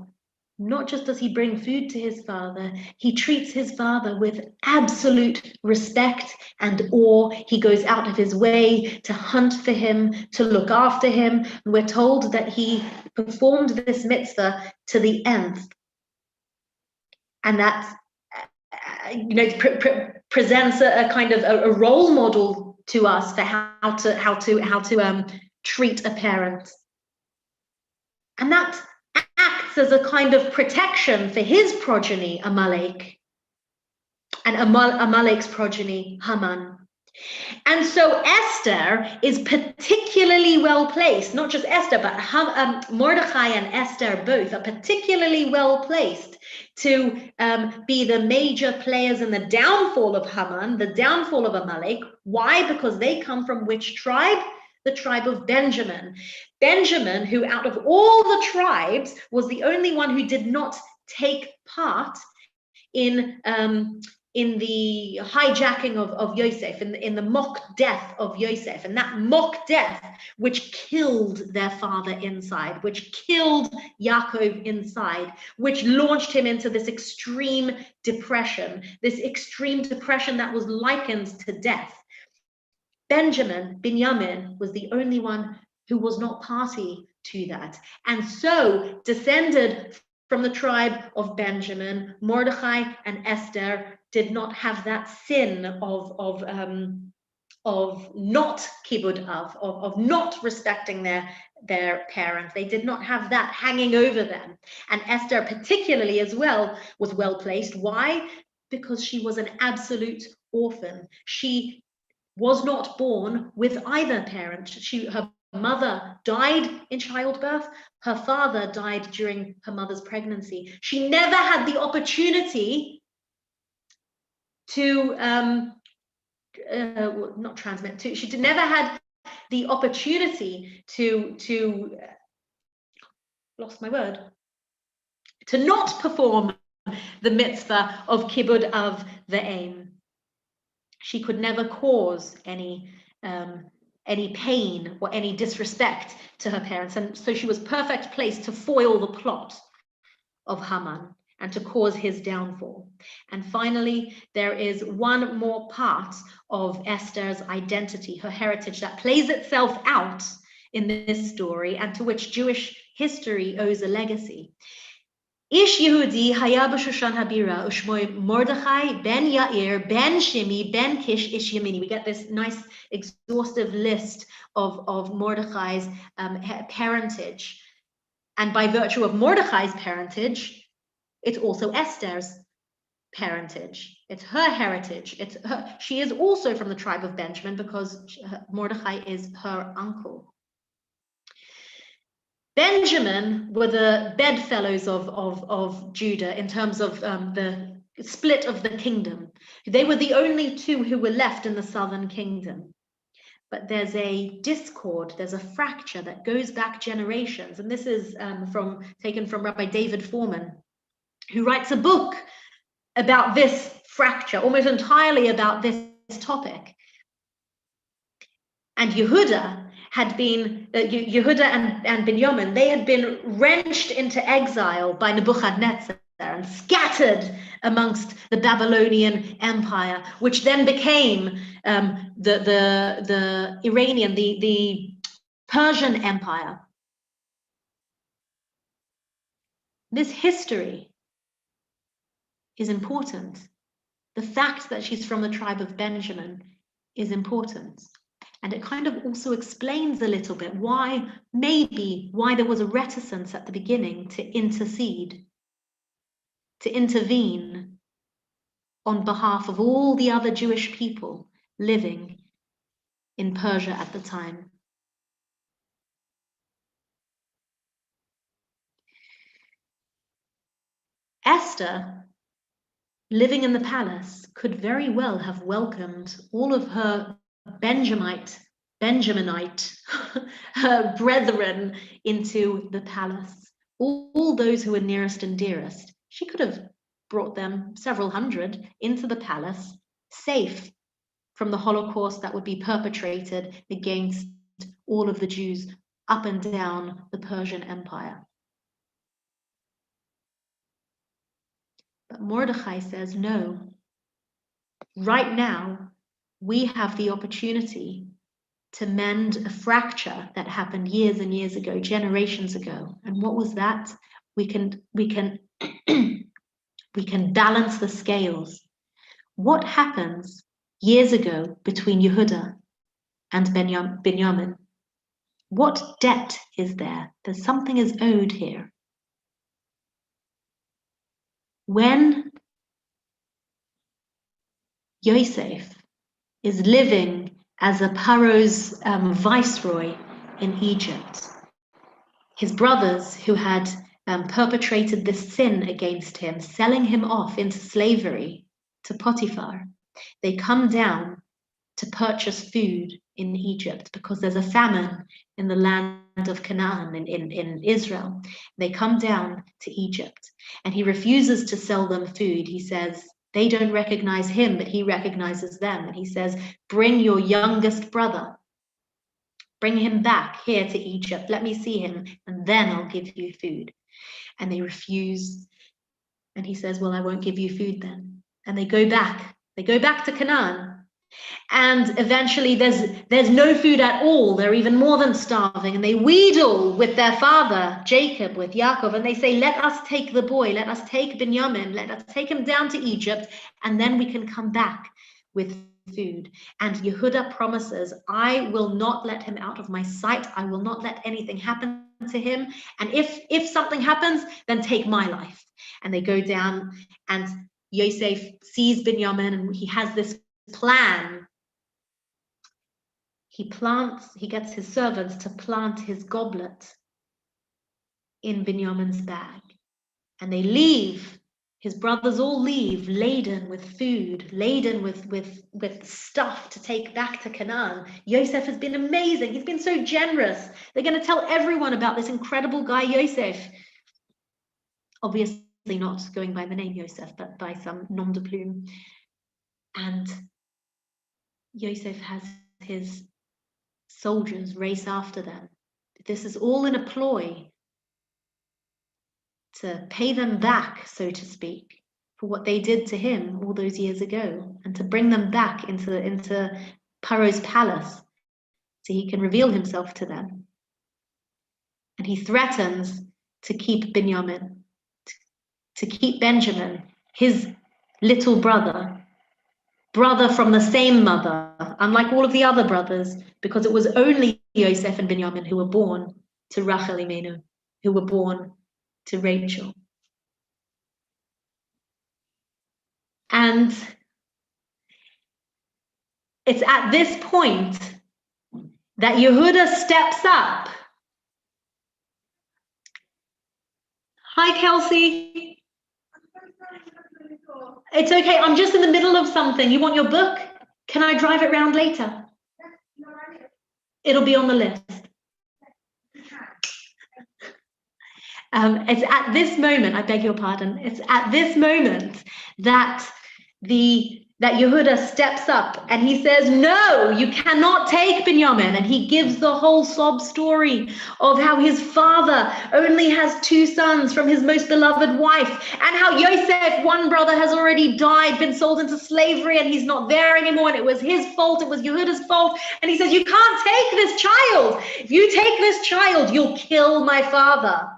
Not just does he bring food to his father, he treats his father with absolute respect and awe. He goes out of his way to hunt for him, to look after him. And we're told that he performed this mitzvah to the nth. And that presents a kind of a role model to us for how to treat a parent. And that acts as a kind of protection for his progeny, Amalek, and Amalek's progeny, Haman. And so Esther is particularly well placed, not just Esther, but Mordechai and Esther both are particularly well placed to be the major players in the downfall of Haman, the downfall of Amalek. Why? Because they come from which tribe? The tribe of Benjamin. Benjamin, who out of all the tribes was the only one who did not take part in the hijacking of Yosef, in the mock death of Yosef, and that mock death which killed their father inside, which killed Yaakov inside, which launched him into this extreme depression that was likened to death. Binyamin, was the only one who was not party to that. And so, descended from the tribe of Benjamin, Mordechai and Esther did not have that sin of not kibbud of not respecting their parents. They did not have that hanging over them. And Esther particularly as well was well placed. Why? Because she was an absolute orphan. She was not born with either parent. Her mother died in childbirth. Her father died during her mother's pregnancy. She never had the opportunity to not transmit to. She never had the opportunity to lost my word. To not perform the mitzvah of kibbud of the aim. She could never cause any pain or any disrespect to her parents, and so she was perfect placed to foil the plot of Haman and to cause his downfall. And finally, there is one more part of Esther's identity, her heritage, that plays itself out in this story and to which Jewish history owes a legacy. Ish Yehudi haya b'Shushan habira ushmoi Mordechai ben Yair ben Shimi ben Kish ish Yemini. We get this nice exhaustive list of Mordechai's parentage. And by virtue of Mordechai's parentage, it's also Esther's parentage. It's her heritage. She is also from the tribe of Benjamin because Mordechai is her uncle. Benjamin were the bedfellows of Judah in terms of the split of the kingdom. They were the only two who were left in the southern kingdom. But there's a discord, there's a fracture that goes back generations. And this is taken from Rabbi David Foreman, who writes a book about this fracture, almost entirely about this topic. And Yehuda had been, Yehuda and Binyamin, they had been wrenched into exile by Nebuchadnezzar and scattered amongst the Babylonian Empire, which then became the Iranian, the Persian Empire. This history is important. The fact that she's from the tribe of Benjamin is important. And it kind of also explains a little bit why there was a reticence at the beginning to intercede, to intervene on behalf of all the other Jewish people living in Persia at the time. Esther, living in the palace, could very well have welcomed all of her Benjaminite her brethren into the palace. All those who were nearest and dearest. She could have brought them, several hundred, into the palace, safe from the Holocaust that would be perpetrated against all of the Jews up and down the Persian Empire. But Mordechai says, no. Right now, we have the opportunity to mend a fracture that happened years and years ago, generations ago. And what was that? We can balance the scales. What happens years ago between Yehuda and Binyamin? What debt is there? There's something is owed here. When Yosef is living as a Paro's viceroy in Egypt, his brothers who had perpetrated this sin against him, selling him off into slavery to Potiphar, they come down to purchase food in Egypt because there's a famine in the land of Canaan, in Israel. They come down to Egypt and he refuses to sell them food. He says, they don't recognize him, but he recognizes them. And he says, bring your youngest brother. Bring him back here to Egypt. Let me see him, and then I'll give you food. And they refuse. And he says, well, I won't give you food then. And they go back. They go back to Canaan. And eventually there's no food at all. They're even more than starving. And they wheedle with their father, Jacob, with Yaakov, and they say, let us take the boy, let us take Binyamin, let us take him down to Egypt, and then we can come back with food. And Yehuda promises, I will not let him out of my sight. I will not let anything happen to him. And if something happens, then take my life. And they go down, and Yosef sees Binyamin, and he has this plan. He gets his servants to plant his goblet in Binyamin's bag. And they leave. His brothers all leave, laden with food, laden with stuff to take back to Canaan. Yosef has been amazing. He's been so generous. They're going to tell everyone about this incredible guy, Yosef. Obviously not going by the name Yosef, but by some nom de plume. And Yosef has his soldiers race after them. This is all in a ploy to pay them back, so to speak, for what they did to him all those years ago, and to bring them back into Paro's palace so he can reveal himself to them. And he threatens to keep Binyamin, to keep Benjamin, his little brother from the same mother, unlike all of the other brothers, because it was only Yosef and Binyamin who were born to Rachel Imenu, who were born to Rachel. And It's at this point that Yehuda steps up. Hi, Kelsey. It's okay. I'm just in the middle of something. You want your book? Can I drive it round later? It'll be on the list. It's at this moment, I beg your pardon, it's at this moment that Yehuda steps up and he says, no, you cannot take Binyamin. And he gives the whole sob story of how his father only has 2 sons from his most beloved wife, and how Yosef, one brother, has already died, been sold into slavery, and he's not there anymore, and it was his fault, it was Yehuda's fault. And he says, you can't take this child. If you take this child, you'll kill my father.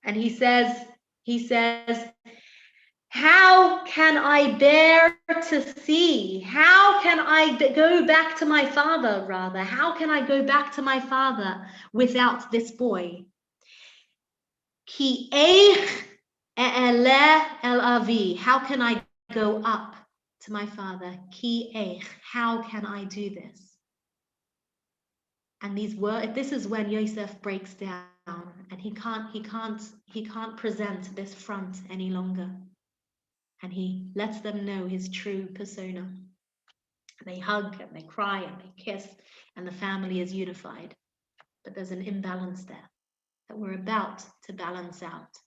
And he says, how can I bear to see? How can I go back to my father, rather? How can I go back to my father without this boy? Ki eich e'eleh el avi. How can I go up to my father? Ki eich. How can I do this? And these words, this is when Yosef breaks down, and he can't present this front any longer. And he lets them know his true persona. They hug and they cry and they kiss, and the family is unified. But there's an imbalance there that we're about to balance out.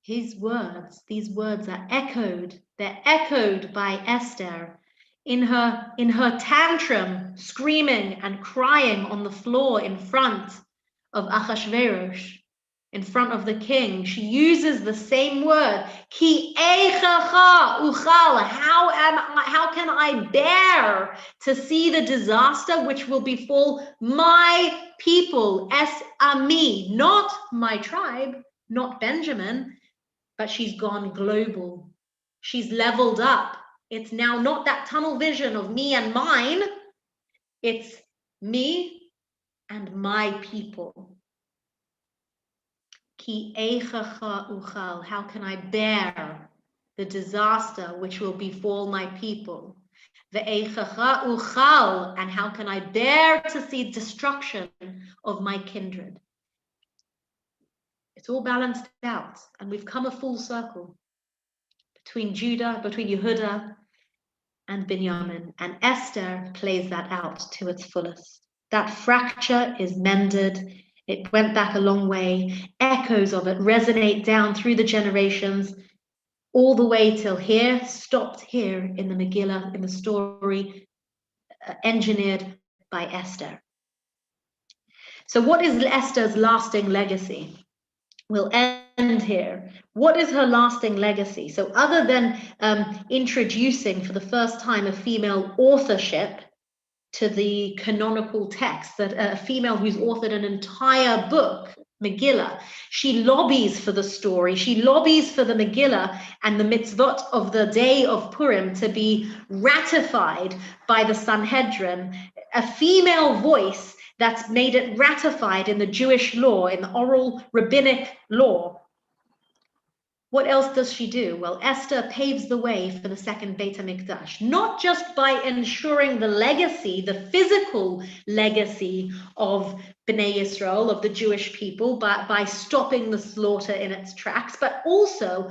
His words, these words are echoed. They're echoed by Esther in her tantrum, screaming and crying on the floor in front of Achashverosh, in front of the king. She uses the same word, ki eichacha uchal. How can I bear to see the disaster which will befall my people, es ami, not my tribe, not Benjamin, but she's gone global. She's leveled up. It's now not that tunnel vision of me and mine. It's me and my people. Ki eichacha uchal. How can I bear the disaster which will befall my people? Ve'eichacha uchal. And how can I bear to see destruction of my kindred? It's all balanced out, and we've come a full circle between Yehuda and Binyamin, and Esther plays that out to its fullest. That fracture is mended. It went back a long way. Echoes of it resonate down through the generations, all the way till here, stopped here in the Megillah, in the story engineered by Esther. So what is Esther's lasting legacy? We'll end here. What is her lasting legacy? So other than introducing for the first time a female authorship to the canonical text, that a female who's authored an entire book, Megillah, she lobbies for the story, she lobbies for the Megillah and the mitzvot of the day of Purim to be ratified by the Sanhedrin, a female voice that's made it ratified in the Jewish law, in the oral rabbinic law. What else does she do? Well, Esther paves the way for the second Beit HaMikdash, not just by ensuring the legacy, the physical legacy of Bnei Yisrael, of the Jewish people, but by stopping the slaughter in its tracks, but also,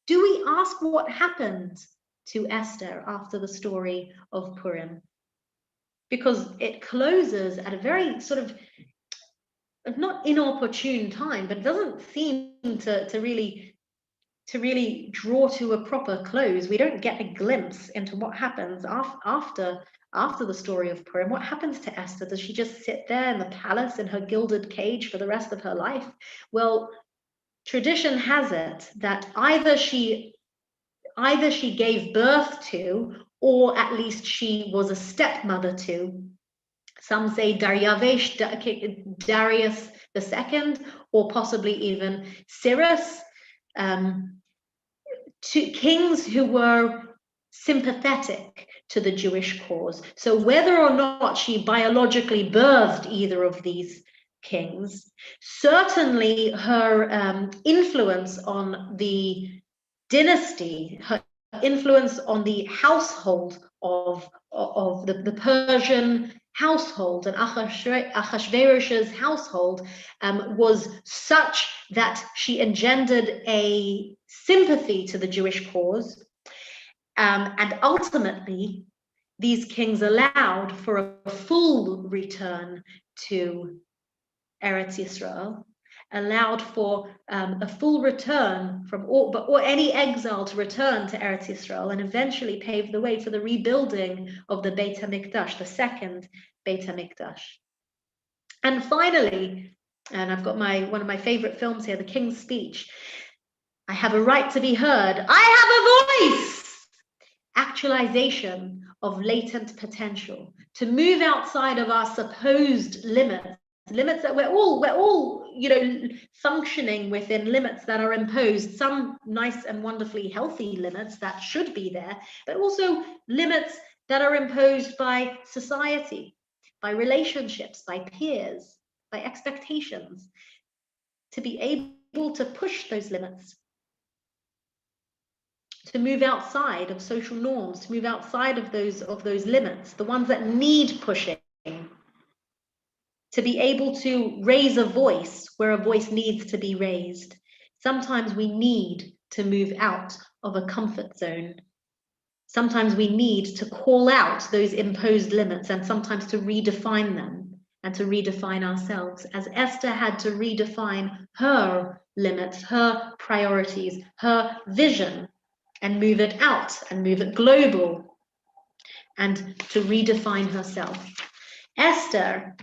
do we ask what happened to Esther after the story of Purim? Because it closes at a very sort of not inopportune time, but it doesn't seem to really draw to a proper close. We don't get a glimpse into what happens after the story of Purim. What happens to Esther? Does she just sit there in the palace in her gilded cage for the rest of her life? Well, tradition has it that either she gave birth to, or at least she was a stepmother to, some say Darius II, or possibly even Cyrus, to kings who were sympathetic to the Jewish cause. So whether or not she biologically birthed either of these kings, certainly her influence on the dynasty, her influence on the household of the Persian household and Ahasuerus's household was such that she engendered a sympathy to the Jewish cause, and ultimately these kings allowed for a full return to Eretz Yisrael, allowed for a full return from or any exile to return to Eretz Yisrael, and eventually paved the way for the rebuilding of the Beit HaMikdash, the second Beit HaMikdash. And finally, and I've got one of my favorite films here, The King's Speech. I have a right to be heard. I have a voice. Actualization of latent potential, to move outside of our supposed limits that we're all functioning within limits that are imposed, some nice and wonderfully healthy limits that should be there, but also limits that are imposed by society, by relationships, by peers, by expectations, to be able to push those limits, to move outside of social norms, to move outside of those limits, the ones that need pushing, to be able to raise a voice where a voice needs to be raised. Sometimes we need to move out of a comfort zone. Sometimes we need to call out those imposed limits, and sometimes to redefine them and to redefine ourselves, as Esther had to redefine her limits, her priorities, her vision, and move it out and move it global, and to redefine herself. Esther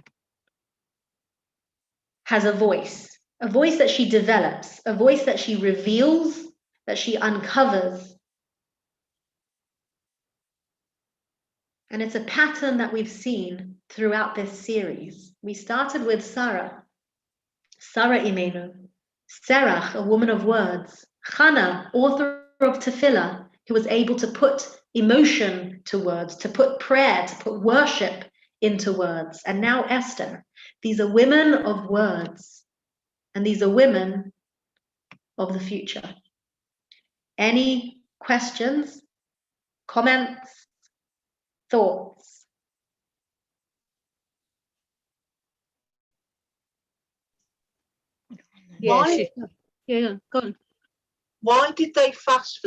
has a voice that she develops, a voice that she reveals, that she uncovers. And it's a pattern that we've seen throughout this series. We started with Sarah Imenu, Serach, a woman of words, Hannah, author of Tefillah, who was able to put emotion to words, to put prayer, to put worship into words. And now Esther. These are women of words, and these are women of the future. Any questions, comments, thoughts? Yeah, Why, go on. why did they fast for